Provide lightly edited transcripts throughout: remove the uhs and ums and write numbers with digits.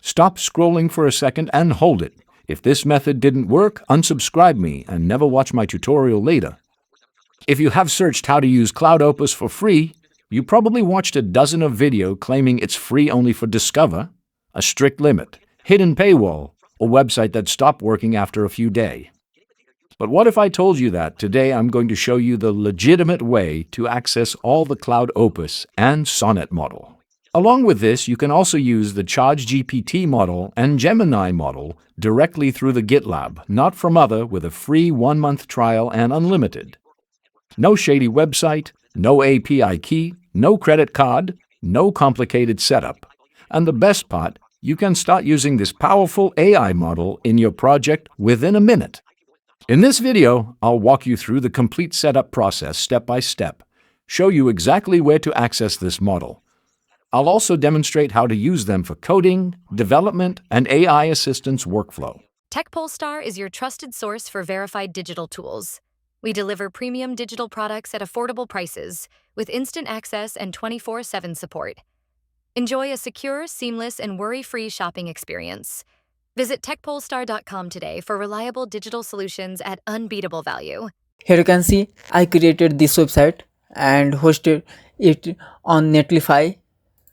Stop scrolling for a second and hold it. If this method didn't work, unsubscribe me and never watch my tutorial later. If you have searched how to use Claude Opus for free, you probably watched a dozen of video claiming it's free only for Discover, a strict limit, hidden paywall, or website that stopped working after a few days. But what if I told you that today I'm going to show you the legitimate way to access all the Claude Opus and Sonnet model. Along with this, you can also use the 𝐂𝐨𝐬𝐭𝐡 model and Gemini model directly through the GitLab, not from other, with a free 1-month trial and unlimited. No shady website, no API key, no credit card, no complicated setup. And the best part, you can start using this powerful AI model in your project within a minute. In this video, I'll walk you through the complete setup process step by step, show you exactly where to access this model. I'll also demonstrate how to use them for coding, development, and AI assistance workflow. TechPolestar is your trusted source for verified digital tools. We deliver premium digital products at affordable prices, with instant access and 24/7 support. Enjoy a secure, seamless, and worry-free shopping experience. Visit techpolestar.com today for reliable digital solutions at unbeatable value. Here you can see I created this website and hosted it on Netlify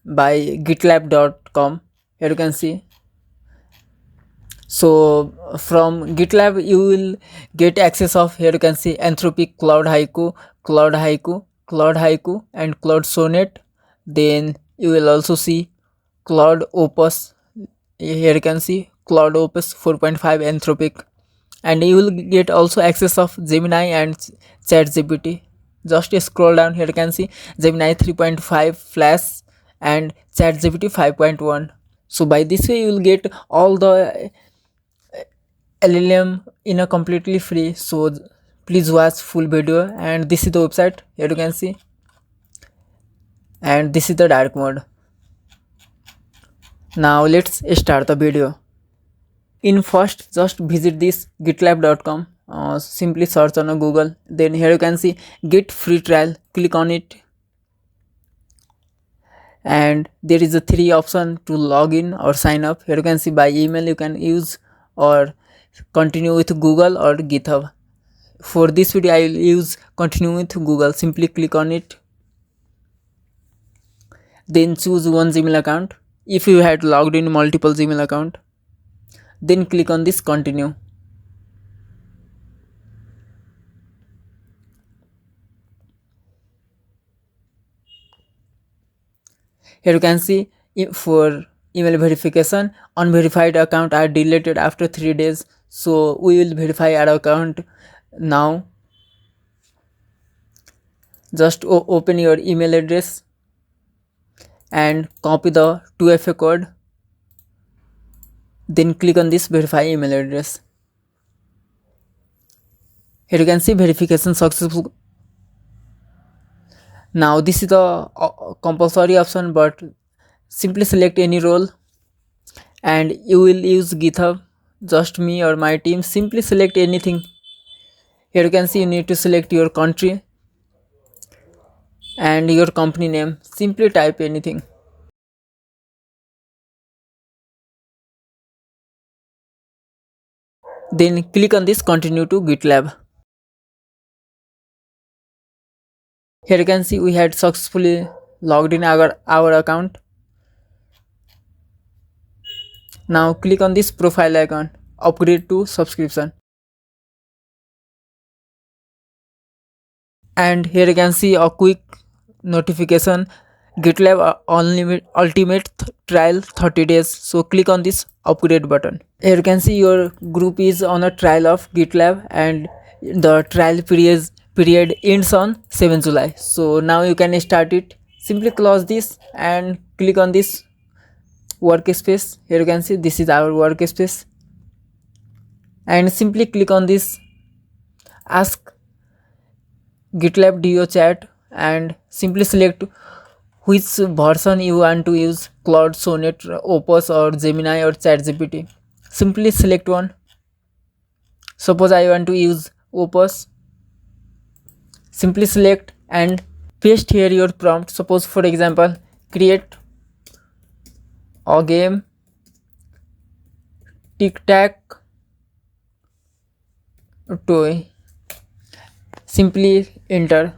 by gitlab.com. Here you can see. So from GitLab you will get access of, here you can see, Anthropic, Claude 𝐂𝐭 and Claude Sonnet. Then you will also see Claude Opus. Here you can see Claude Opus 4.5 Anthropic, and you will get also access of Gemini and ChatGPT. Just scroll down, here you can see Gemini 3.5 Flash and ChatGPT 5.1. So by this way you will get all the LLM in a completely free. So please watch full video. And this is the website, here you can see, and this is the dark mode. Now let's start the video. In first, just visit this gitlab.com. Simply search on Google. Then here you can see get free trial. Click on it, and there is a 3 option to log in or sign up. Here you can see by email you can use, or continue with Google or GitHub. For this video I will use continue with Google. Simply click on it, then choose one Gmail account. If you had logged in multiple Gmail account, then click on this continue. Here you can see for email verification, unverified account are deleted after 3 days. So we will verify our account now. Just open your email address and copy the 2FA code. Then click on this verify email address. Here you can see verification successful. Now this is the compulsory option, but simply select any role, and you will use GitHub, just me or my team. Simply select anything. Here you can see you need to select your country and your company name. Simply type anything. Then click on this continue to GitLab. Here you can see we had successfully logged in our account. Now click on this profile icon, upgrade to subscription. And here you can see a quick notification, GitLab ultimate trial 30 days. So click on this upgrade button. Here you can see your group is on a trial of GitLab, and the trial period ends on 7 July. So now you can start it. Simply close this and click on this workspace. Here you can see this is our workspace, and simply click on this ask GitLab Duo chat, and simply select which version you want to use, Claude, Sonnet, Opus, or Gemini, or ChatGPT. Simply select one. Suppose I want to use Opus. Simply select and paste here your prompt. Suppose, for example, create a game 𝐂𝐭, simply enter.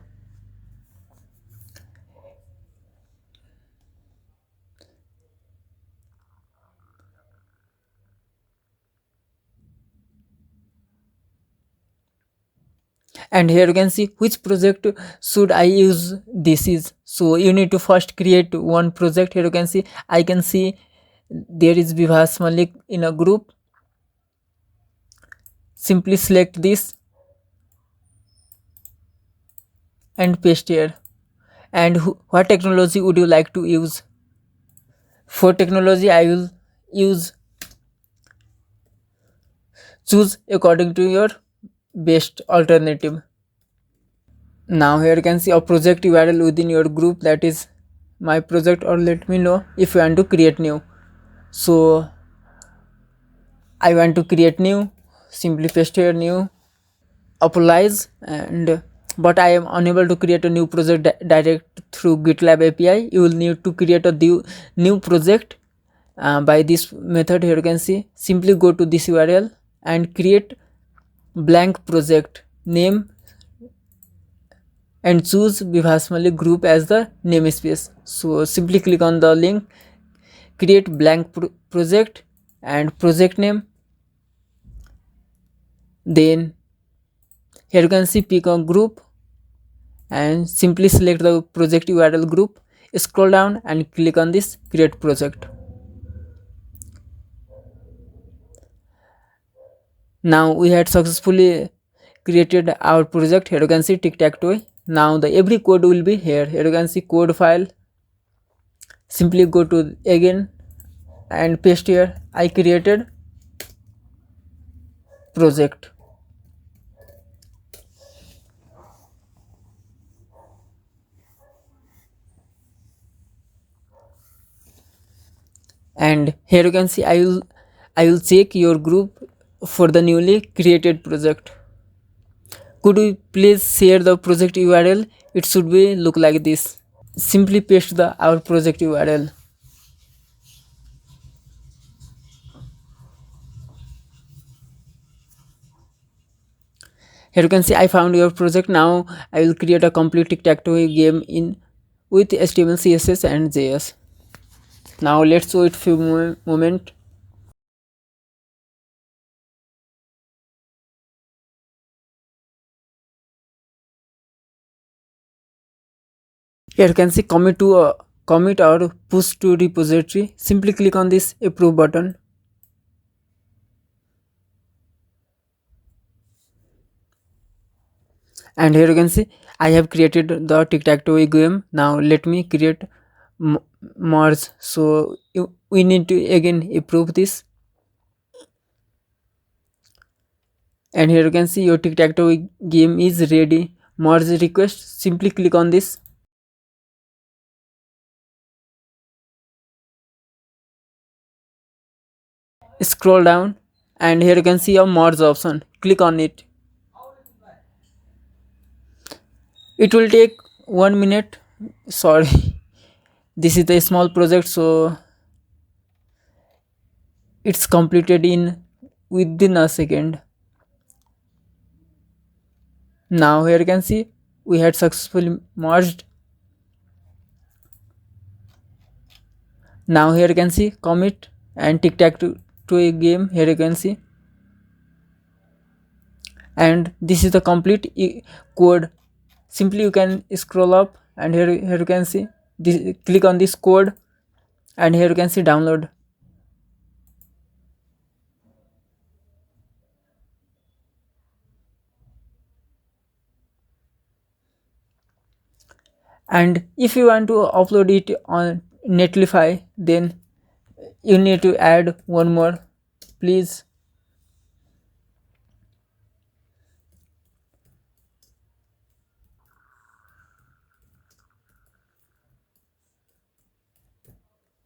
And here you can see which project should I use this is. So you need to first create one project. Here you can see, I can see there is 𝐓𝐰𝐢𝐭𝐴 in a group. Simply select this and paste here. And what technology would you like to use? For technology I will choose according to your best alternative. Now here you can see a project URL within your group, that is my project, or let me know if you want to create new. So I want to create new, simply paste here new, applies, and but I am unable to create a new project direct through GitLab API. You will need to create a new project by this method. Here you can see, simply go to this URL and create blank project name and choose 𝐓𝐰𝐢𝐭𝐴 group as the namespace. So simply click on the link, create blank project and project name. Then here you can see pick a group and simply select the project URL group, scroll down and click on this create project. Now we had successfully created our project. Here you can see tic-tac-toe. Now the every code will be here. Here you can see code file. Simply go to again and paste here I created project. And here you can see I will check your group for the newly created project. Could you please share the project URL? It should be look like this. Simply paste the our project URL. Here you can see I found your project. Now I will create a complete tic-tac-toe game in with HTML, CSS and JS. Now let's wait few moment. Here you can see commit or push to repository. Simply click on this approve button. And here you can see I have created the tic-tac-toe game. Now let me create merge. So we need to again approve this. And here you can see your tic-tac-toe game is ready. Merge request. Simply click on this. Scroll down and here you can see a merge option. Click on it. It will take 1 minute. Sorry, this is a small project, so it's completed in within a second. Now here you can see we had successfully merged. Now here you can see commit and tic-tac-toe game. Here you can see, and this is the complete code. Simply you can scroll up and here you can see this, click on this code and here you can see download. And if you want to upload it on Netlify, then you need to add one more, please.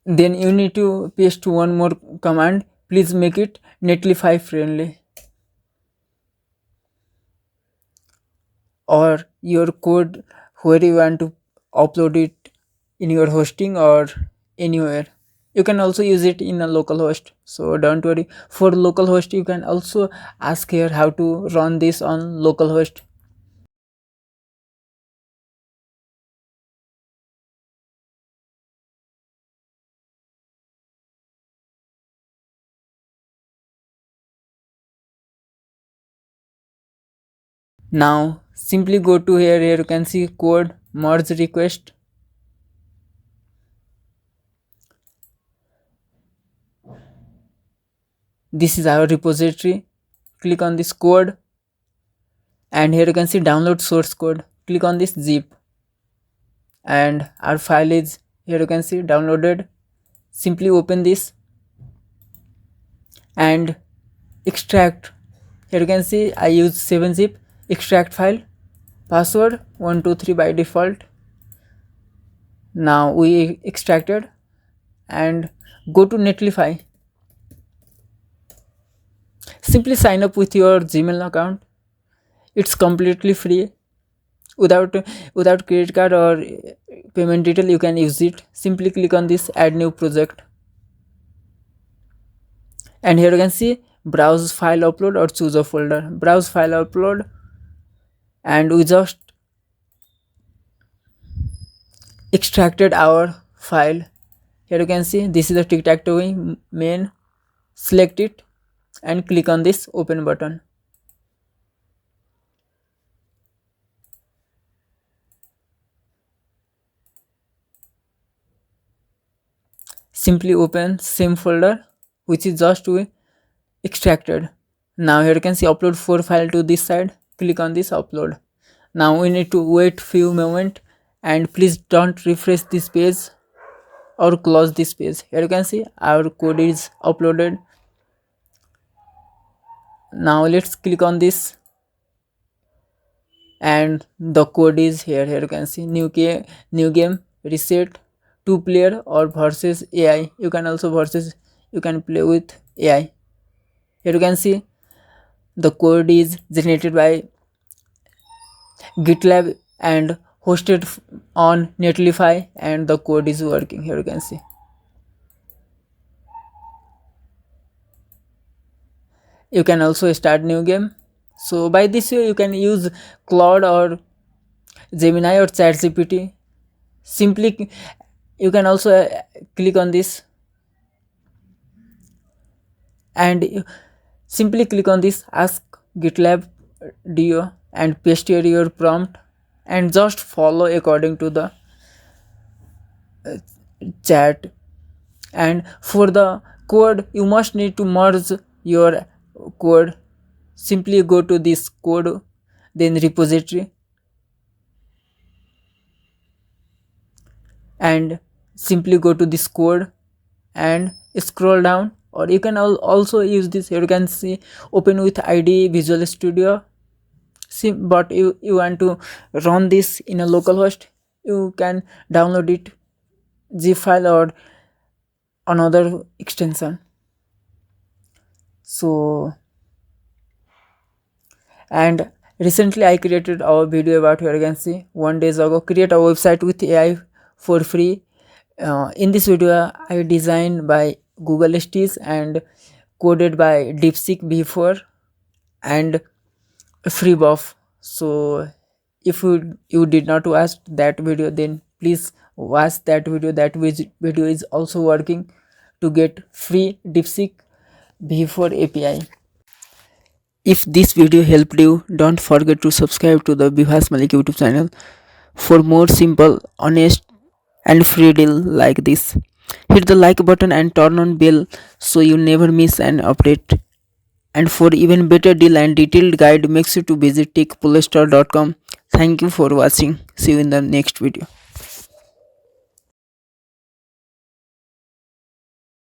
Then you need to paste one more command, please make it Netlify friendly, or your code where you want to upload it in your hosting or anywhere. You can also use it in a localhost, so don't worry. For localhost you can also ask here how to run this on localhost. Now simply go to here you can see code merge request. This is our repository. Click on this code, and here you can see download source code. Click on this zip, and our file is here, you can see downloaded. Simply open this and extract. Here you can see I use 7-zip. Extract file, password 123 by default. Now we extracted, and go to Netlify. Simply sign up with your Gmail account. It's completely free. Without credit card or payment detail you can use it. Simply click on this add new project, and here you can see browse file upload or choose a folder. Browse file upload, and we just extracted our file. Here you can see this is the tic-tac-toe main. Select it and click on this open button. Simply open same folder which is just we extracted. Now here you can see upload 4 file to this side. Click on this upload. Now we need to wait few moments, and please don't refresh this page or close this page. Here you can see our code is uploaded. Now let's click on this, and the code is here. Here you can see new game reset 2-player or versus AI. You can also versus, you can play with AI. Here you can see the code is generated by GitLab and hosted on Netlify, and the code is working. Here you can see. You can also start new game. So by this way you can use Claude or Gemini or ChatGPT. Simply you can also click on this, and simply click on this ask GitLab do and paste here your prompt, and just follow according to the chat. And for the code you must need to merge your code. Simply go to this code, then repository, and simply go to this code and scroll down, or you can also use this. Here you can see open with IDE Visual Studio. But you want to run this in a localhost, you can download it zip file or another extension. So, and recently I created our video about, here you can see 1 day ago, create a website with AI for free. In this video I designed by Google Stitch and coded by DeepSeek V4 and free buff. So if you did not watch that video, then please watch that video. That video is also working to get free DeepSeek V4 API. If this video helped you, don't forget to subscribe to the 𝐓𝐰𝐢𝐭𝐴 YouTube channel for more simple, honest and free deal like this. Hit the like button and turn on bell so you never miss an update. And for even better deal and detailed guide, make sure to visit techpoolstar.com. Thank you for watching. See you in the next video.